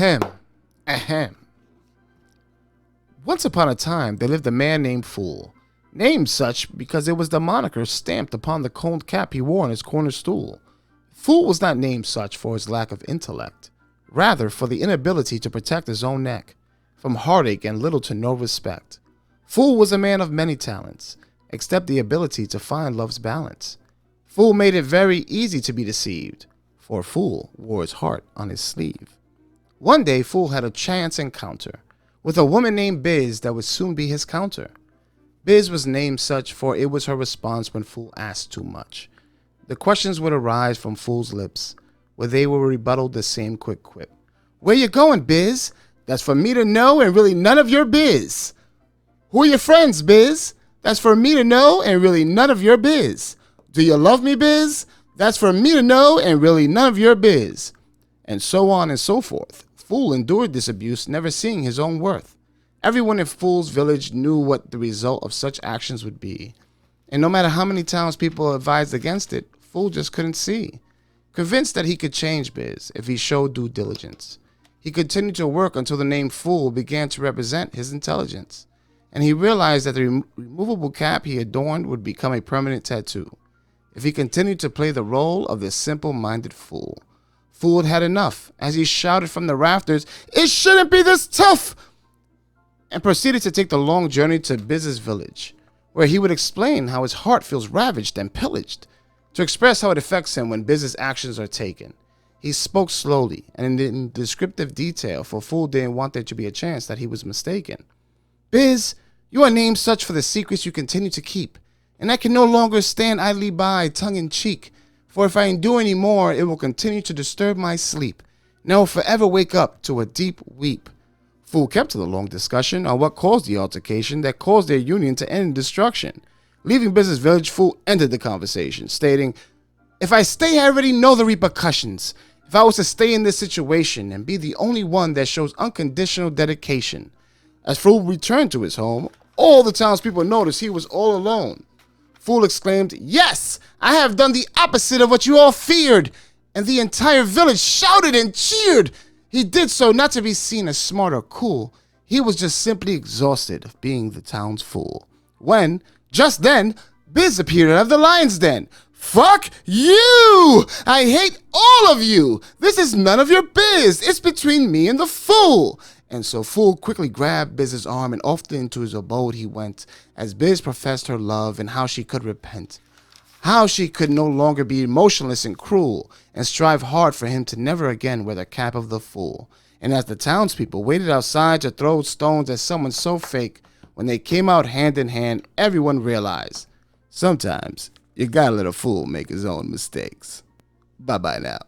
Ahem. Ahem. Once upon a time, there lived a man named Fool, named such because it was the moniker stamped upon the coned cap he wore on his corner stool. Fool was not named such for his lack of intellect, rather for the inability to protect his own neck from heartache and little to no respect. Fool was a man of many talents, except the ability to find love's balance. Fool made it very easy to be deceived, for Fool wore his heart on his sleeve. One day, Fool had a chance encounter with a woman named Biz that would soon be his counter. Biz was named such for it was her response when Fool asked too much. The questions would arise from Fool's lips, where they would rebuttal the same quick quip. "Where you going, Biz? That's for me to know and really none of your biz." "Who are your friends, Biz? That's for me to know and really none of your biz." "Do you love me, Biz? That's for me to know and really none of your biz." And so on and so forth. Fool endured this abuse, never seeing his own worth. Everyone in Fool's village knew what the result of such actions would be. And no matter how many times people advised against it, Fool just couldn't see. Convinced that he could change Biz if he showed due diligence, he continued to work until the name Fool began to represent his intelligence. And he realized that the removable cap he adorned would become a permanent tattoo if he continued to play the role of the simple-minded fool. Fool had enough as he shouted from the rafters, "It shouldn't be this tough!" and proceeded to take the long journey to Biz's village, where he would explain how his heart feels ravaged and pillaged, to express how it affects him when Biz's actions are taken. He spoke slowly and in descriptive detail, for Fool didn't want there to be a chance that he was mistaken. "Biz, you are named such for the secrets you continue to keep, and I can no longer stand idly by, tongue-in-cheek, for if I endure any more, it will continue to disturb my sleep, and I will forever wake up to a deep weep." Fool kept to the long discussion on what caused the altercation that caused their union to end in destruction. Leaving Biz's village, Fool ended the conversation, stating, "If I stay, I already know the repercussions. If I was to stay in this situation and be the only one that shows unconditional dedication." As Fool returned to his home, all the townspeople noticed he was all alone. Fool exclaimed, "Yes, I have done the opposite of what you all feared," and the entire village shouted and cheered. He did so not to be seen as smart or cool. He was just simply exhausted of being the town's fool. When, just then, Biz appeared out of the lion's den. "Fuck you! I hate all of you! This is none of your biz! It's between me and the fool!" And so Fool quickly grabbed Biz's arm and off into his abode he went, as Biz professed her love and how she could repent. How she could no longer be emotionless and cruel, and strive hard for him to never again wear the cap of the fool. And as the townspeople waited outside to throw stones at someone so fake, when they came out hand in hand, everyone realized, sometimes you gotta let a fool make his own mistakes. Bye-bye now.